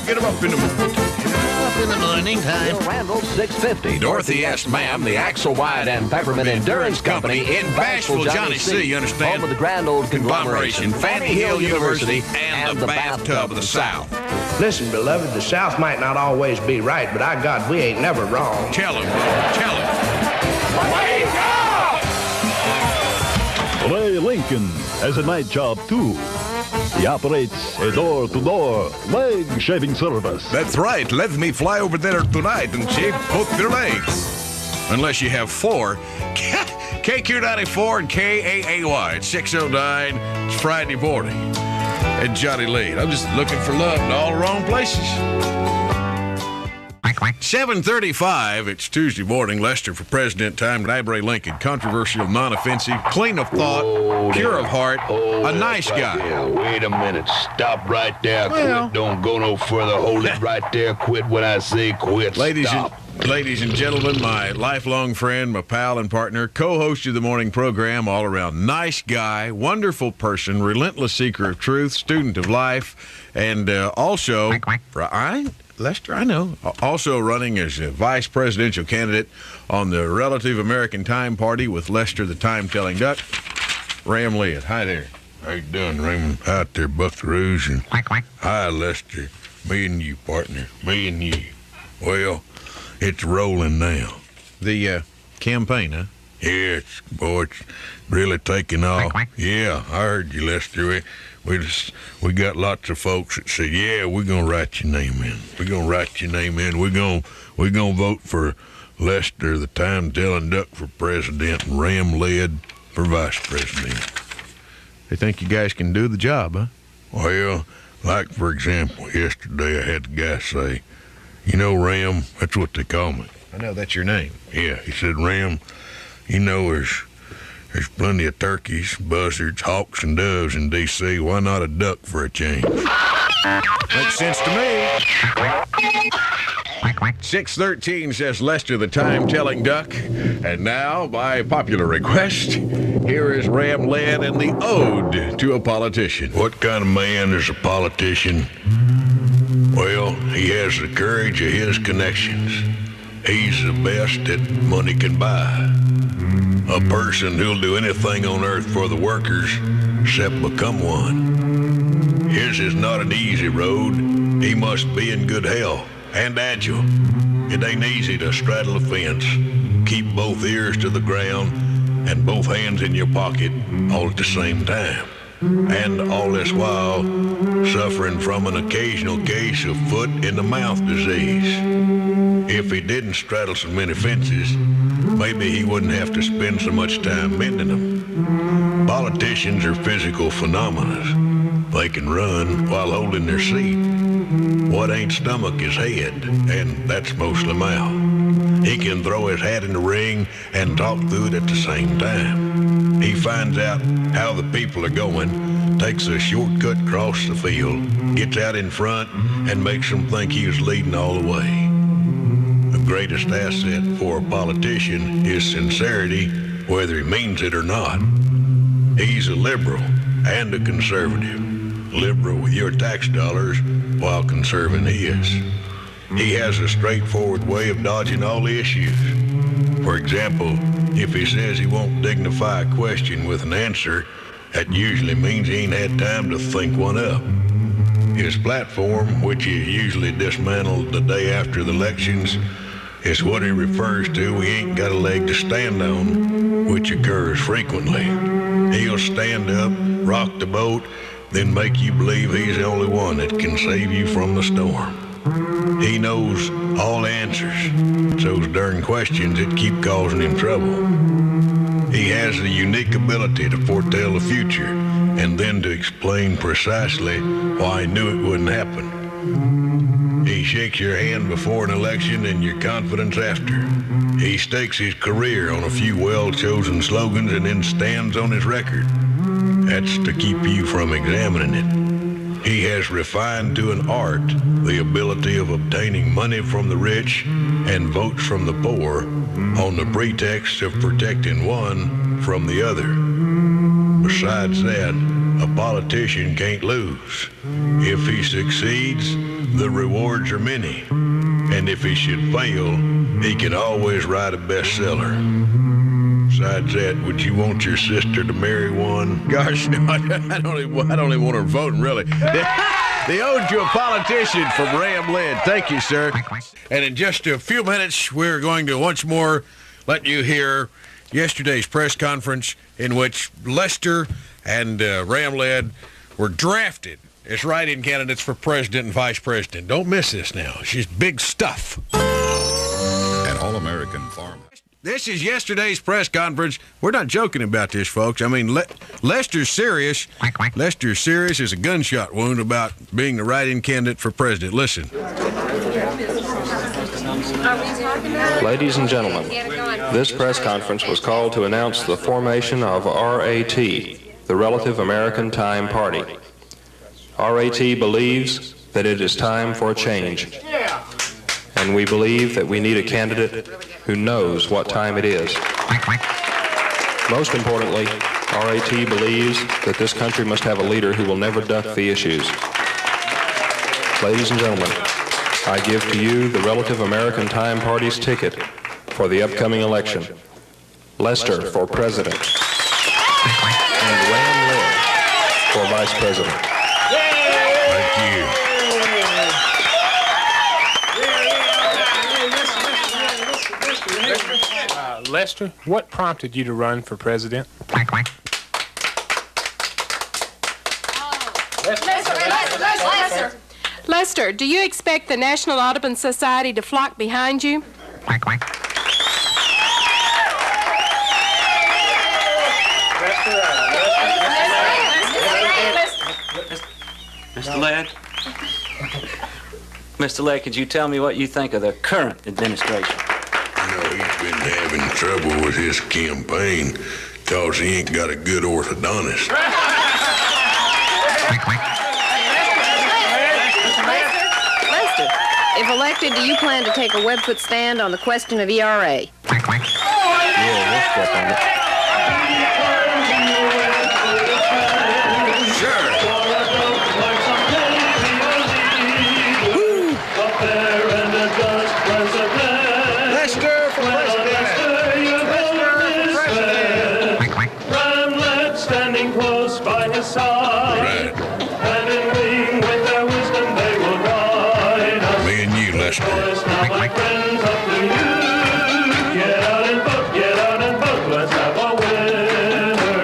get him up in the morning. Up in the morning time. Bill Randall, 650. Dorothy S. Ma'am, the Axel Wyatt and Peppermint Endurance Company in Bashful Johnny C. You understand? Home of the grand old conglomeration, Fanny Hill University, and the bathtub of the South. Listen, beloved, the South might not always be right, but I God, we ain't never wrong. Tell him, tell him. Ray Lincoln has a night job, too. He operates a door-to-door leg shaving service. That's right. Let me fly over there tonight and shave both your legs. Unless you have four. KQ94 and KAAY. It's 609. It's Friday morning at Johnny Lane. I'm just looking for love in all the wrong places. 7:35. It's Tuesday morning. Lester for President Time. Ray Lincoln. Controversial, non-offensive, clean of thought, pure of heart, a nice guy. There. Wait a minute. Stop right there. Well. Quit. Don't go no further. Hold it right there. Quit when I say quit. Ladies Stop. and gentlemen, my lifelong friend, my pal and partner, co-host of the morning program, all around nice guy, wonderful person, relentless seeker of truth, student of life, and also, Lester, I know, also running as a vice presidential candidate on the Relative American Time Party with Lester the Time-Telling Duck, Ram Lead. Hi there. How you doing, Raymond? Out there, Buckaroos, and hi, Lester. Me and you, partner. Me and you. Well, it's rolling now. The campaign, huh? Yeah, it's really taking off. Yeah, I heard you, Lester. We got lots of folks that said, yeah, we're gonna write your name in. We're gonna write your name in. We're gonna vote for Lester, the Time-Telling Duck, for president, and Ram Lead for vice president. They think you guys can do the job, huh? Well, like for example, yesterday I had the guy say, you know, Ram, that's what they call me. I know that's your name. Yeah, he said, Ram, you know there's plenty of turkeys, buzzards, hawks, and doves in D.C. Why not a duck for a change? Makes sense to me. 6:13 says Lester the Time-Telling Duck. And now, by popular request, here is Ram Lead and the Ode to a Politician. What kind of man is a politician? Well, he has the courage of his connections. He's the best that money can buy. A person who'll do anything on earth for the workers, except become one. His is not an easy road. He must be in good health and agile. It ain't easy to straddle a fence, keep both ears to the ground, and both hands in your pocket all at the same time. And all this while suffering from an occasional case of foot-in-the-mouth disease. If he didn't straddle so many fences, maybe he wouldn't have to spend so much time mending them. Politicians are physical phenomena. They can run while holding their seat. What ain't stomach is head, and that's mostly mouth. He can throw his hat in the ring and talk through it at the same time. He finds out how the people are going, takes a shortcut across the field, gets out in front, and makes them think he was leading all the way. The greatest asset for a politician is sincerity, whether he means it or not. He's a liberal and a conservative. Liberal with your tax dollars while conserving his. He has a straightforward way of dodging all the issues. For example, if he says he won't dignify a question with an answer, that usually means he ain't had time to think one up. His platform, which is usually dismantled the day after the elections, is what he refers to he ain't got a leg to stand on, which occurs frequently. He'll stand up, rock the boat, then make you believe he's the only one that can save you from the storm. He knows all the answers. It's those darn questions that keep causing him trouble. He has the unique ability to foretell the future and then to explain precisely why he knew it wouldn't happen. He shakes your hand before an election and your confidence after. He stakes his career on a few well-chosen slogans and then stands on his record. That's to keep you from examining it. He has refined to an art the ability of obtaining money from the rich and votes from the poor on the pretext of protecting one from the other. Besides that, A politician can't lose. If he succeeds, the rewards are many. And if he should fail, he can always write a bestseller. Besides that, would you want your sister to marry one? Gosh, no, I don't even want her voting, really. The ode to a politician from Ram Led. Thank you, sir. And in just a few minutes, we're going to once more let you hear yesterday's press conference in which Lester and Ram Led were drafted as write-in candidates for president and vice president. Don't miss this now. She's big stuff. An all-American farm. This is yesterday's press conference. We're not joking about this, folks. I mean, Lester's serious. Lester's serious as a gunshot wound about being the write-in candidate for president. Listen. Ladies and gentlemen, this press conference was called to announce the formation of RAT, the Relative American Time Party. RAT believes that it is time for a change. And we believe that we need a candidate who knows what time it is. Most importantly, RAT believes that this country must have a leader who will never duck the issues. Ladies and gentlemen, I give to you the Relative American Time Party's ticket for the upcoming election. Lester for president. And Ram Led for vice president. Thank you. Lester, what prompted you to run for president? Lester, do you expect the National Audubon Society to flock behind you? Mr. Ladd? Mr. Ladd, could you tell me what you think of the current administration? He's been having trouble with his campaign because he ain't got a good orthodontist. Lester, if elected, do you plan to take a webfoot stand on the question of ERA? Yeah, we'll step on it.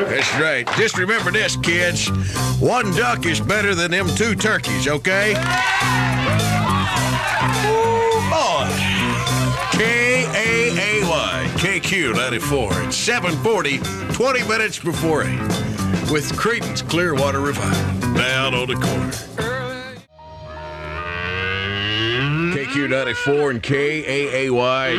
That's right. Just remember this, kids. One duck is better than them two turkeys, okay? Ooh, boy. K-A-A-Y, KQ94. It's 7:40, 20 minutes before 8. With Creedence Clearwater Revival. Down on the corner. KQ94 and KAAY.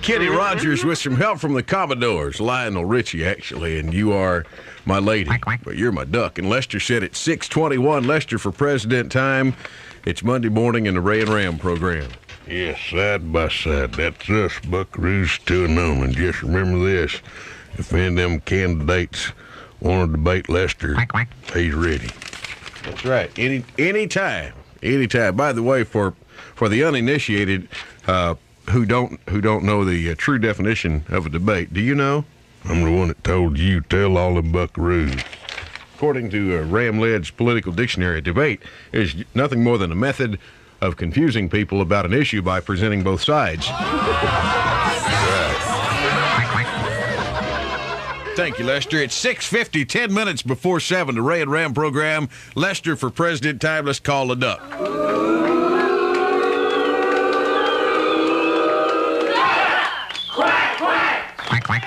Kenny Rogers with some help from the Commodores. Lionel Richie, actually, and you are my lady. But you're my duck. And Lester said it's 6:21. Lester for president time. It's Monday morning in the Ray and Ram program. Yes, side by side. That's us, buckaroos to and on. And just remember this. If any of them candidates want to debate Lester, he's ready. That's right. Anytime. By the way, for the uninitiated who don't know the true definition of a debate, do you know? I'm the one that told you. Tell all them buckaroos. According to Ram Led's political dictionary, a debate is nothing more than a method of confusing people about an issue by presenting both sides. Thank you, Lester. It's 6:50, 10 minutes before 7, the Ray and Ram program. Lester for president time. Let's call the duck. Quack, quack. Quack, quack.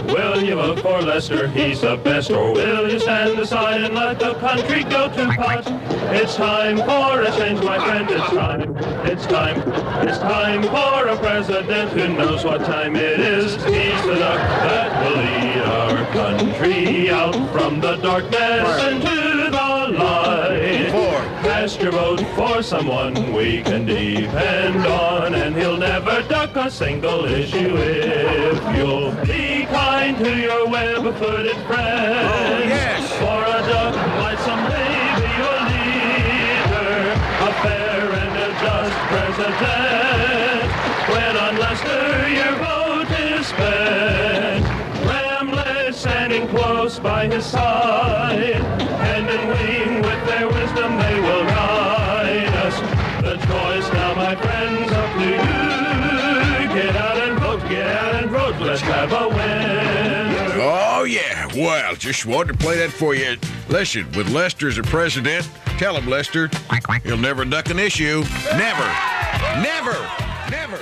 Will you vote for Lester? He's the best. Or will you stand aside and let the country go to pot? It's time for a change, my friend. It's time for a president who knows what time it is. He's the duck that will lead our country out from the darkness into the light. Cast your vote for someone we can depend on, and he'll never duck a single issue if you'll be kind to your web-footed friends. Oh, yes. For a duck might someday be your leader, a fair and a just president. When on Lester your vote is spent, Ramlet standing close by his side, hand in wing with their wisdom they will guide us. The choice now, my friends, up to you. Get out and vote, let's have a winner. Oh, yeah. Well, just wanted to play that for you. Listen, with Lester as a president, tell him, Lester, he'll never duck an issue. Never. Never. Never.